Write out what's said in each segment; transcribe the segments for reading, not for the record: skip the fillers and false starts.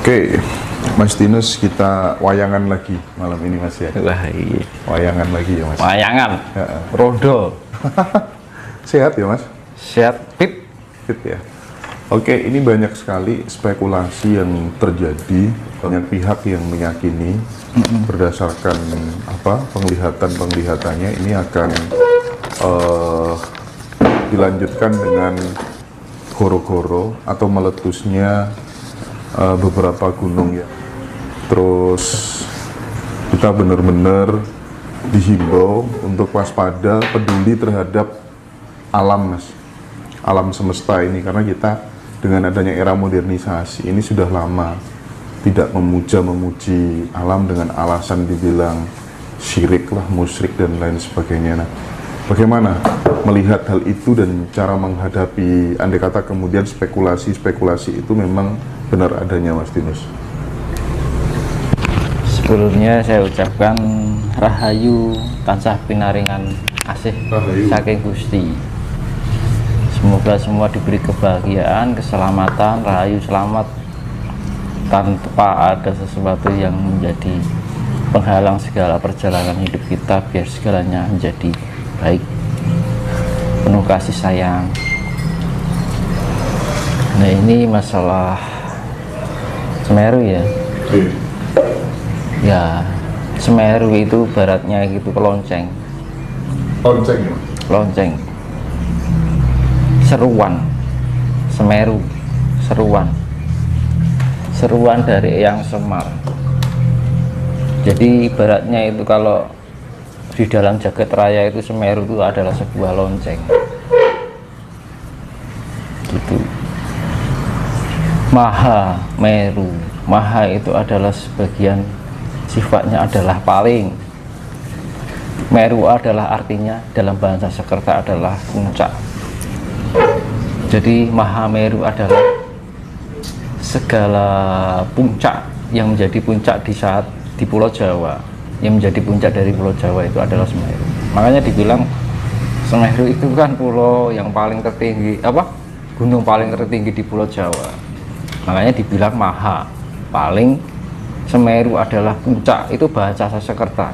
Oke, Mas Dinus, kita wayangan lagi malam ini Mas ya. Wah, iya. Wayangan lagi ya Mas. Wayangan. Ya. Rodo. Sehat ya Mas? Sehat, fit. Fit ya. Oke, ini banyak sekali spekulasi yang terjadi, banyak pihak yang meyakini berdasarkan penglihatan-penglihatannya ini akan dilanjutkan dengan goro-goro atau meletusnya beberapa gunung ya. Terus kita benar-benar dihimbau untuk waspada, peduli terhadap alam Mas, alam semesta ini, karena kita dengan adanya era modernisasi ini sudah lama tidak memuji alam dengan alasan dibilang syirik lah, musyrik dan lain sebagainya. Nah, bagaimana melihat hal itu dan cara menghadapi, andai kata kemudian spekulasi itu memang benar adanya Mas Dinus? Sebelumnya saya ucapkan rahayu tansah pinaringan asih saking Gusti. Semoga semua diberi kebahagiaan, keselamatan, rahayu selamat tanpa ada sesuatu yang menjadi penghalang segala perjalanan hidup kita, biar segalanya menjadi baik, penuh kasih sayang. Nah, ini masalah Semeru ya. Ya, Semeru itu baratnya gitu kelonceng. Lonceng ya? Lonceng. Seruan. Semeru. Seruan. Seruan dari Eyang Semar. Jadi baratnya itu kalau di dalam jagat raya itu Semeru itu adalah sebuah lonceng. Gitu. Maha Meru, Maha itu adalah sebagian, sifatnya adalah paling. Meru adalah artinya dalam bahasa Sanskerta adalah puncak. Jadi Maha Meru adalah segala puncak yang menjadi puncak di saat di Pulau Jawa. Yang menjadi puncak dari Pulau Jawa itu adalah Semeru. Makanya dibilang Semeru itu kan pulau yang paling tertinggi, gunung paling tertinggi di Pulau Jawa. Makanya dibilang maha, paling, Semeru adalah puncak, itu bahasa Sanskerta.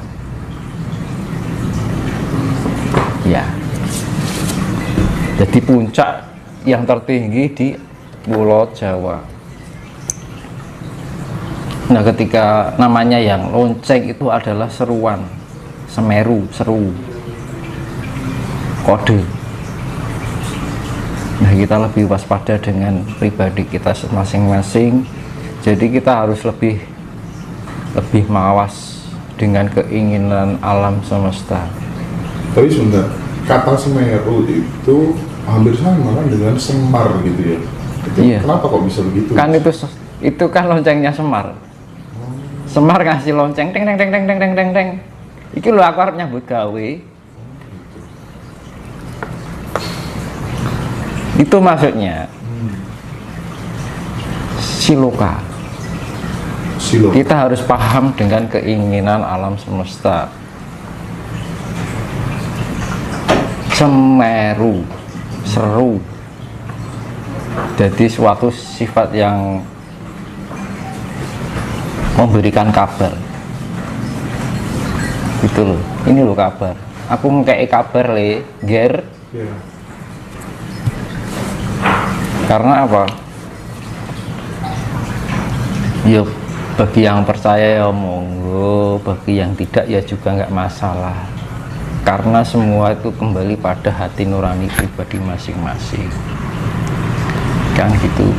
Ya. Jadi puncak yang tertinggi di Pulau Jawa. Nah, ketika namanya yang lonceng itu adalah seruan, Semeru, seru, kode. Nah, kita lebih waspada dengan pribadi kita masing-masing. Jadi kita harus lebih mawas dengan keinginan alam semesta. Tapi sebentar, kata Semeru itu hampir sama kan dengan Semar gitu ya. Iya. Kenapa kok bisa begitu? Kan itu kan loncengnya Semar. Semar ngasih lonceng teng teng teng teng teng teng teng teng. Iki lho aku arep nyambut gawe. Itu maksudnya. Siloka. Kita harus paham dengan keinginan alam semesta. Semeru, seru. Jadi suatu sifat yang memberikan kabar. Gitu loh, ini loh kabar. Aku ngekei kabar le, ger. Ya. Karena apa? Ya bagi yang percaya ya monggo, bagi yang tidak ya juga nggak masalah. Karena semua itu kembali pada hati nurani pribadi masing-masing. Kan gitu.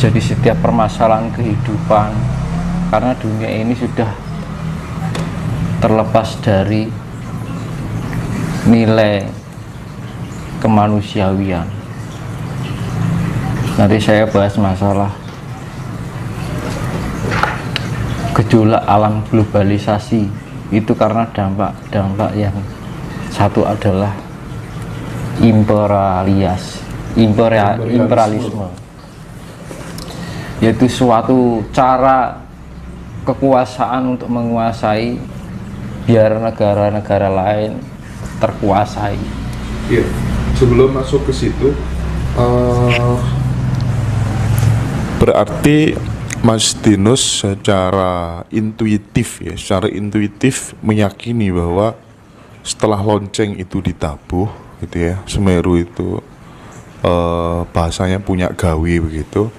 Jadi setiap permasalahan kehidupan, karena dunia ini sudah terlepas dari nilai kemanusiawian. Nanti saya bahas masalah gejolak alam globalisasi itu karena dampak yang satu adalah imperialisme, yaitu suatu cara kekuasaan untuk menguasai biar negara-negara lain terkuasai. Iya, sebelum masuk ke situ, berarti Mas Dinus secara intuitif meyakini bahwa setelah lonceng itu ditabuh, gitu ya, Semeru itu bahasanya punya gawe begitu.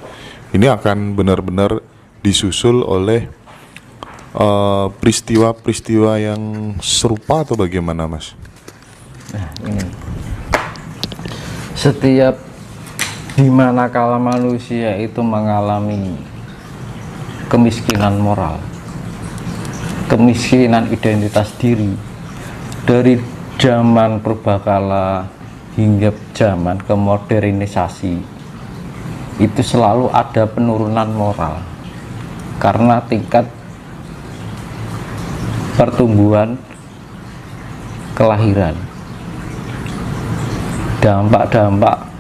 Ini akan benar-benar disusul oleh peristiwa-peristiwa yang serupa atau bagaimana, Mas? Nah, ini setiap dimana kala manusia itu mengalami kemiskinan moral, kemiskinan identitas diri, dari zaman purbakala hingga zaman kemodernisasi, itu selalu ada penurunan moral karena tingkat pertumbuhan kelahiran. Dampak-dampak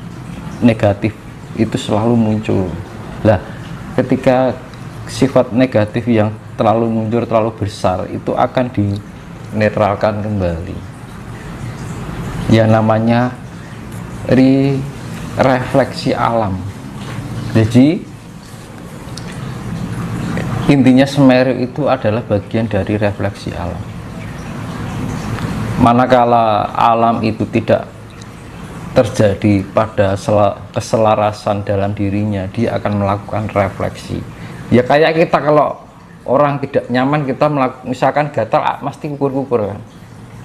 negatif itu selalu muncul. Lah, ketika sifat negatif yang terlalu muncul terlalu besar itu akan dinetralkan kembali. Yang namanya refleksi alam. Jadi intinya Semeru itu adalah bagian dari refleksi alam. Manakala alam itu tidak terjadi pada keselarasan dalam dirinya, dia akan melakukan refleksi. Ya kayak kita kalau orang tidak nyaman, kita misalkan gatal, mesti kukur-kukur kan.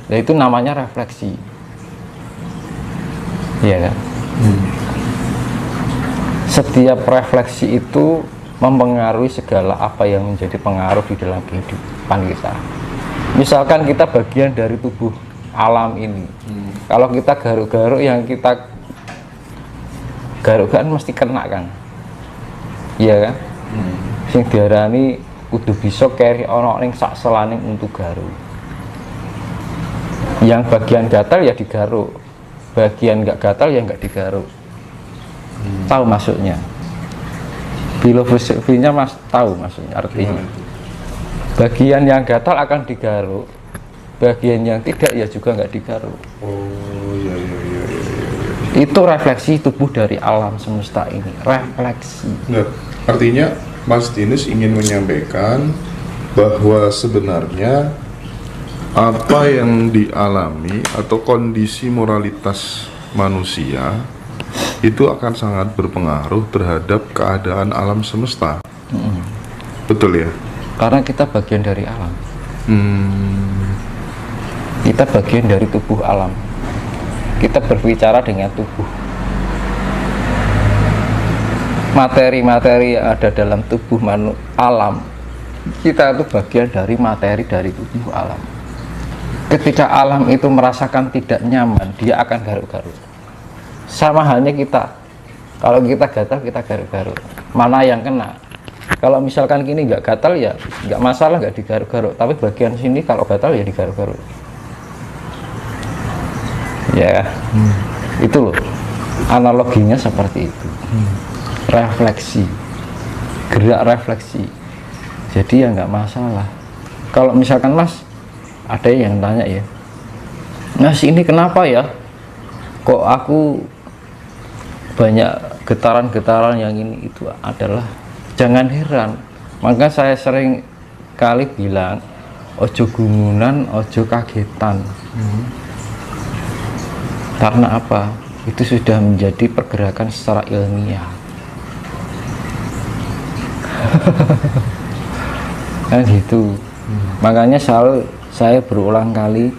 Ya itu namanya refleksi. Iya kan? Setiap refleksi itu mempengaruhi segala apa yang menjadi pengaruh di dalam kehidupan kita. Misalkan kita bagian dari tubuh alam ini. Kalau kita garuk-garuk, yang kita garuk kan mesti kena kan. Iya kan? Sing diarani kudu bisa keri ana ning sak selaning untuk garuk. Yang bagian gatal ya digaruk, bagian nggak gatal ya nggak digaruk. Tahu maksudnya? Filosofinya Mas tahu maksudnya, artinya. Bagian yang gatal akan digaruk, bagian yang tidak ya juga nggak digaruk. Oh iya. Itu refleksi tubuh dari alam semesta ini, refleksi. Nah, artinya Mas Dinus ingin menyampaikan bahwa sebenarnya apa yang dialami atau kondisi moralitas manusia itu akan sangat berpengaruh terhadap keadaan alam semesta. Betul ya? Karena kita bagian dari alam. Kita bagian dari tubuh alam. Kita berbicara dengan tubuh. Materi-materi yang ada dalam tubuh alam, kita itu bagian dari materi dari tubuh alam. Ketika alam itu merasakan tidak nyaman, dia akan garuk-garuk. Sama halnya kita, kalau kita gatal, kita garuk-garuk. Mana yang kena? Kalau misalkan gini nggak gatal ya nggak masalah, nggak digaruk-garuk. Tapi bagian sini kalau gatal ya digaruk-garuk. Ya, itu loh. Analoginya seperti itu. Refleksi, gerak refleksi. Jadi ya nggak masalah. Kalau misalkan Mas, ada yang tanya ya, Mas ini kenapa ya? Kok aku banyak getaran-getaran yang ini itu adalah, jangan heran. Maka saya sering kali bilang, ojo gumunan, ojo kagetan. Karena apa? Itu sudah menjadi pergerakan secara ilmiah. Kan gitu. Makanya saya berulang kali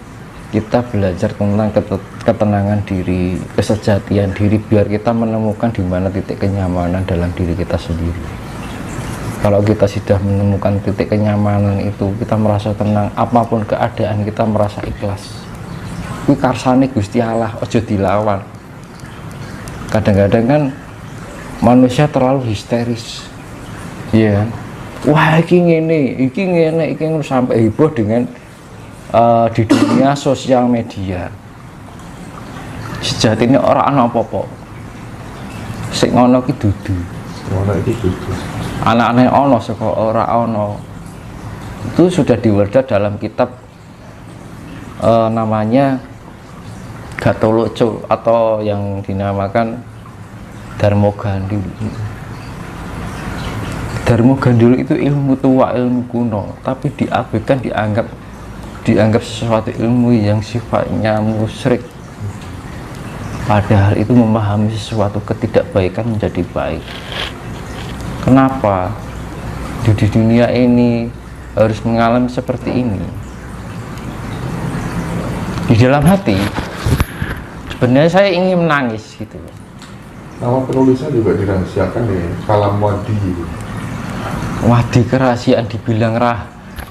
kita belajar tentang ketenangan diri, kesejatian diri, biar kita menemukan di mana titik kenyamanan dalam diri kita sendiri. Kalau kita sudah menemukan titik kenyamanan itu, kita merasa tenang, apapun keadaan kita merasa ikhlas. Kuwi karsane Gusti Allah, ojo dilawan. Kadang-kadang kan manusia terlalu histeris. Iya. Wah, iki ngene, sampai heboh dengan di dunia sosial media. Sejatinya orang ana apa-apa. Sing ngono ki dudu. Ngono iki dudu. Anak-anak ono saka ora ono. Itu sudah diwerda dalam kitab namanya Gatoloco atau yang dinamakan Darmo Gandhul. Darmo Gandhul itu ilmu tua, ilmu kuno, tapi diabaikan, dianggap sesuatu ilmu yang sifatnya musyrik. Padahal itu memahami sesuatu ketidakbaikan menjadi baik. Kenapa di dunia ini harus mengalami seperti ini? Di dalam hati sebenarnya saya ingin menangis gitu. Nama penulisnya juga dirahasiakan ya, Kalam Wadi. Wadi, kerahasiaan dibilang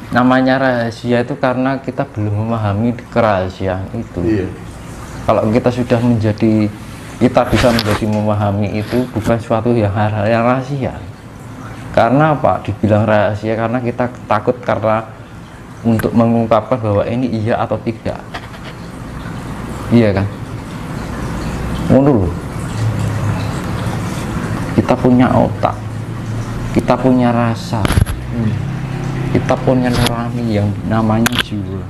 namanya rahasia itu karena kita belum memahami kerahasiaan itu. Iya. Kalau kita sudah kita bisa menjadi memahami itu, bukan suatu yang rahasia. Karena apa? Dibilang rahasia karena kita takut untuk mengungkapkan bahwa ini iya atau tidak. Iya kan? Ngono. Kita punya otak, kita punya rasa, kita punya nurani yang namanya jiwa,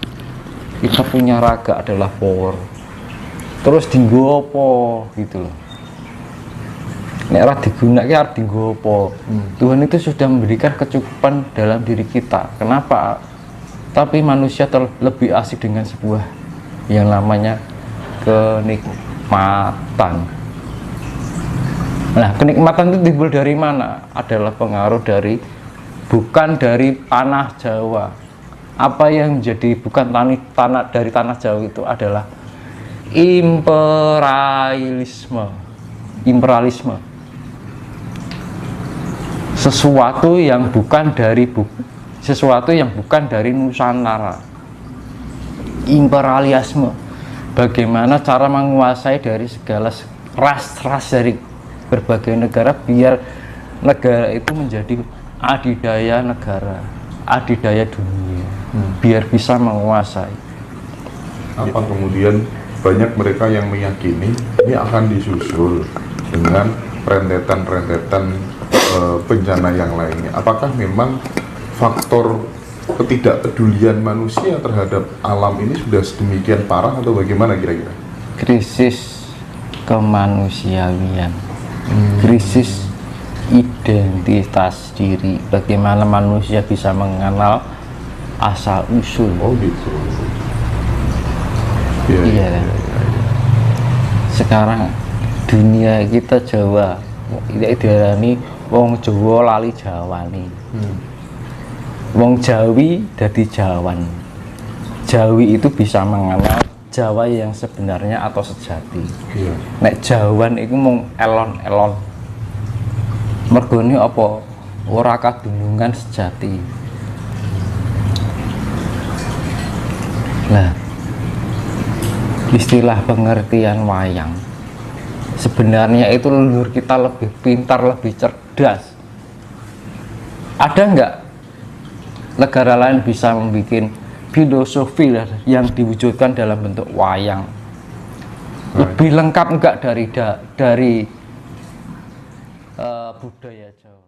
kita punya raga adalah power. Terus dinggopo gitu loh. Nek ora digunakake arep dinggopo. Tuhan itu sudah memberikan kecukupan dalam diri kita. Kenapa? Tapi manusia lebih asik dengan sebuah yang namanya kenikmatan. Nah, kenikmatan itu timbul dari mana? Adalah pengaruh bukan dari tanah Jawa. Apa yang jadi bukan dari tanah Jawa itu adalah imperialisme. Sesuatu yang bukan dari Nusantara. Imperialisme. Bagaimana cara menguasai dari segala ras dari berbagai negara, biar negara itu menjadi adidaya negara, adidaya dunia, biar bisa menguasai. Apa kemudian banyak mereka yang meyakini ini akan disusul dengan rentetan bencana yang lainnya. Apakah memang faktor ketidakpedulian manusia terhadap alam ini sudah sedemikian parah atau bagaimana kira-kira? Krisis kemanusiaan, krisis identitas diri. Bagaimana manusia bisa mengenal asal usul? Oh gitu. Iya. Sekarang dunia kita Jawa, tidak diarani wong Jawa lali Jawani. Wong Jawi dadi Jawan. Jawi itu bisa mengenal Jawa yang sebenarnya atau sejati. Iya. Nek Jawan itu mung elon-elon. Mergone apa? Ora kadunungan sejati. Nah, istilah pengertian wayang sebenarnya itu leluhur kita lebih pintar, lebih cerdas. Ada nggak negara lain bisa membuat filosofi yang diwujudkan dalam bentuk wayang? Lebih lengkap enggak dari budaya Jawa?